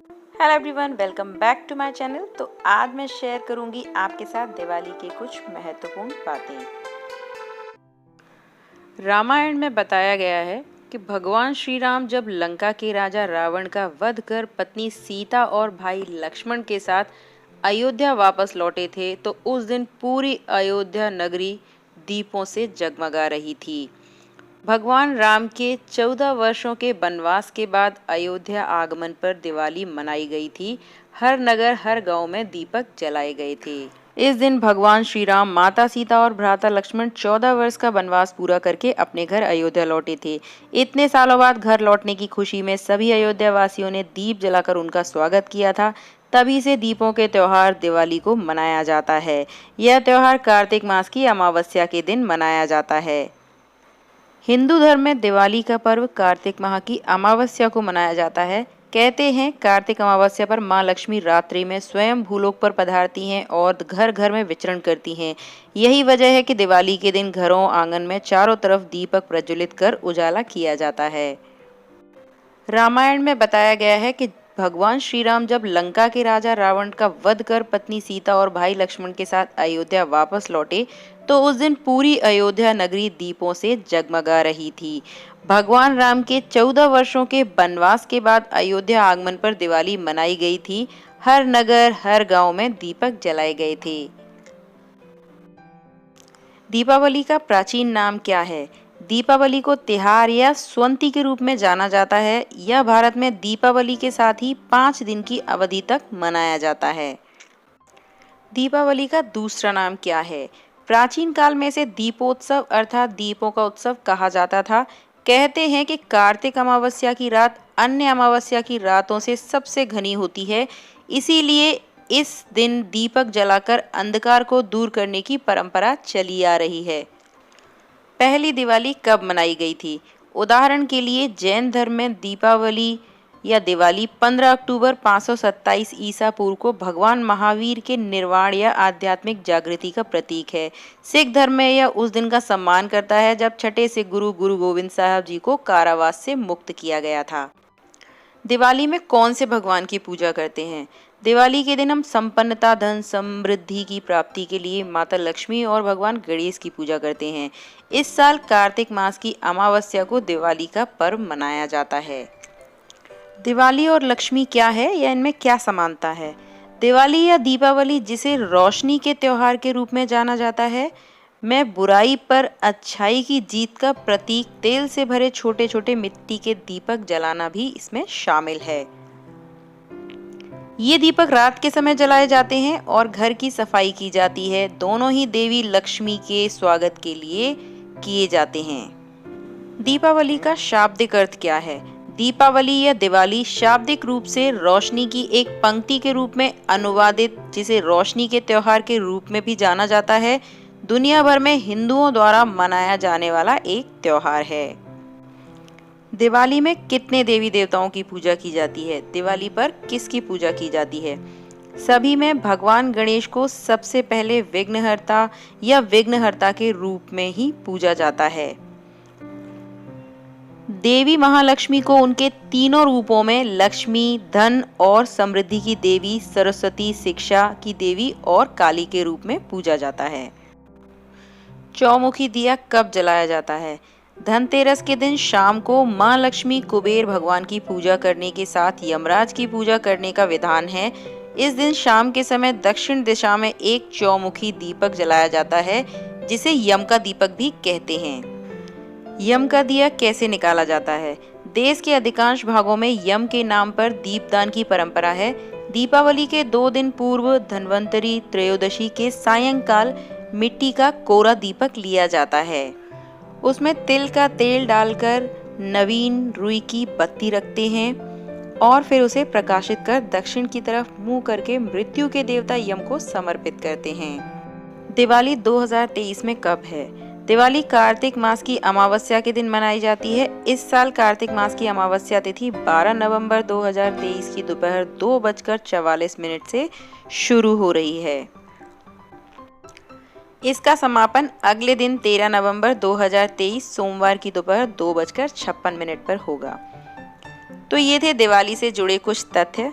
Hello everyone, welcome back to my channel. तो आज मैं शेयर करूंगी आपके साथ दिवाली के कुछ महत्वपूर्ण बातें। रामायण में बताया गया है कि भगवान श्री राम जब लंका के राजा रावण का वध कर पत्नी सीता और भाई लक्ष्मण के साथ अयोध्या वापस लौटे थे तो उस दिन पूरी अयोध्या नगरी दीपों से जगमगा रही थी। भगवान राम के 14 वर्षों के वनवास के बाद अयोध्या आगमन पर दिवाली मनाई गई थी। हर नगर हर गांव में दीपक जलाए गए थे। इस दिन भगवान श्री राम, माता सीता और भ्राता लक्ष्मण 14 वर्ष का वनवास पूरा करके अपने घर अयोध्या लौटे थे। इतने सालों बाद घर लौटने की खुशी में सभी अयोध्या वासियों ने दीप जलाकर उनका स्वागत किया था। तभी से दीपों के त्योहार दिवाली को मनाया जाता है। यह त्योहार कार्तिक मास की अमावस्या के दिन मनाया जाता है। हिंदू धर्म में दिवाली का पर्व कार्तिक माह की अमावस्या को मनाया जाता है। कहते हैं कार्तिक अमावस्या पर मां लक्ष्मी रात्रि में स्वयं भूलोक पर पधारती हैं और घर घर में विचरण करती हैं। यही वजह है कि दिवाली के दिन घरों आंगन में चारों तरफ दीपक प्रज्वलित कर उजाला किया जाता है। रामायण में बताया गया है कि भगवान श्री राम जब लंका के राजा रावण का वध कर पत्नी सीता और भाई लक्ष्मण के साथ अयोध्या वापस लौटे तो उस दिन पूरी अयोध्या नगरी दीपों से जगमगा रही थी। भगवान राम के 14 वर्षों के वनवास के बाद अयोध्या आगमन पर दिवाली मनाई गई थी। हर नगर हर गांव में दीपक जलाए गए थे। दीपावली का प्राचीन नाम क्या है? दीपावली को त्योहार या स्वंती के रूप में जाना जाता है। यह भारत में दीपावली के साथ ही 5 दिन की अवधि तक मनाया जाता है। दीपावली का दूसरा नाम क्या है? प्राचीन काल में इसे दीपोत्सव अर्थात दीपों का उत्सव कहा जाता था। कहते हैं कि कार्तिक अमावस्या की रात अन्य अमावस्या की रातों से सबसे घनी होती है, इसीलिए इस दिन दीपक जलाकर अंधकार को दूर करने की परंपरा चली आ रही है। पहली दिवाली कब मनाई गई थी? उदाहरण के लिए जैन धर्म में दीपावली या दिवाली 15 अक्टूबर 527 ईसा पूर्व को भगवान महावीर के निर्वाण या आध्यात्मिक जागृति का प्रतीक है। सिख धर्म में यह उस दिन का सम्मान करता है जब छठे सिख गुरु गोविंद साहब जी को कारावास से मुक्त किया गया था। दिवाली में कौन से भगवान की पूजा करते हैं? दिवाली के दिन हम संपन्नता, धन समृद्धि की प्राप्ति के लिए माता लक्ष्मी और भगवान गणेश की पूजा करते हैं। इस साल कार्तिक मास की अमावस्या को दिवाली का पर्व मनाया जाता है। दिवाली और लक्ष्मी क्या है या इनमें क्या समानता है? दिवाली या दीपावली, जिसे रोशनी के त्योहार के रूप में जाना जाता है, में बुराई पर अच्छाई की जीत का प्रतीक तेल से भरे छोटे छोटे मिट्टी के दीपक जलाना भी इसमें शामिल है। ये दीपक रात के समय जलाए जाते हैं और घर की सफाई की जाती है। दोनों ही देवी लक्ष्मी के स्वागत के लिए किए जाते हैं। दीपावली का शाब्दिक अर्थ क्या है? दीपावली या दिवाली शाब्दिक रूप से रोशनी की एक पंक्ति के रूप में अनुवादित, जिसे रोशनी के त्योहार के रूप में भी जाना जाता है, दुनिया भर में हिंदुओं द्वारा मनाया जाने वाला एक त्योहार है। दिवाली में कितने देवी देवताओं की पूजा की जाती है? दिवाली पर किसकी पूजा की जाती है? सभी में भगवान गणेश को सबसे पहले विघ्नहर्ता या विघ्नहर्ता के रूप में ही पूजा जाता है। देवी महालक्ष्मी को उनके तीनों रूपों में लक्ष्मी, धन और समृद्धि की देवी, सरस्वती शिक्षा की देवी और काली के रूप में पूजा जाता है। चौमुखी दिया कब जलाया जाता है? धनतेरस के दिन शाम को मां लक्ष्मी, कुबेर भगवान की पूजा करने के साथ यमराज की पूजा करने का विधान है। इस दिन शाम के समय दक्षिण दिशा में एक चौमुखी दीपक जलाया जाता है, जिसे यम का दीपक भी कहते हैं। यम का दिया कैसे निकाला जाता है? देश के अधिकांश भागों में यम के नाम पर दीपदान की परंपरा है। दीपावली के 2 दिन पूर्व धन्वंतरी त्रयोदशी के सायंकाल मिट्टी का कोरा दीपक लिया जाता है। उसमें तिल का तेल डालकर नवीन रुई की बत्ती रखते हैं और फिर उसे प्रकाशित कर दक्षिण की तरफ मुंह करके मृत्यु के देवता यम को समर्पित करते हैं। दिवाली 2023 में कब है? दिवाली कार्तिक मास की अमावस्या के दिन मनाई जाती है। इस साल कार्तिक मास की अमावस्या तिथि 12 नवंबर 2023 की दोपहर 2:44 से शुरू हो रही है। इसका समापन अगले दिन 13 नवंबर 2023 सोमवार की दोपहर 2:56 पर होगा। तो ये थे दिवाली से जुड़े कुछ तथ्य।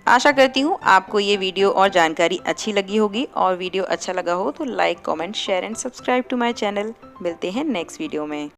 आशा करती हूँ आपको ये वीडियो और जानकारी अच्छी लगी होगी, और वीडियो अच्छा लगा हो तो like, comment, share and subscribe to my channel. मिलते हैं नेक्स्ट वीडियो में।